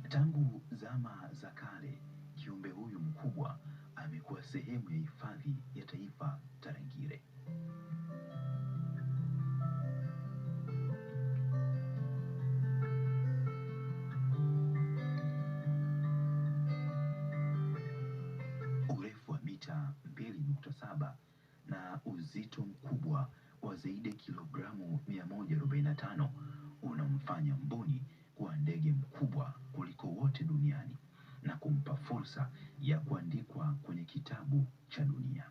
Tangu zama za kale, kiumbe huyu mkubwa amekuwa sehemu ya hifadhi ya taifa Tarangire. Urefu wa mita 2.7 na uzito mkubwa wa zaidi ya kilogramu 145 unamfanya mbuni kuwa ndege mkubwa kuliko wote duniani na kumpa fursa ya kuandikwa kwenye kitabu cha dunia.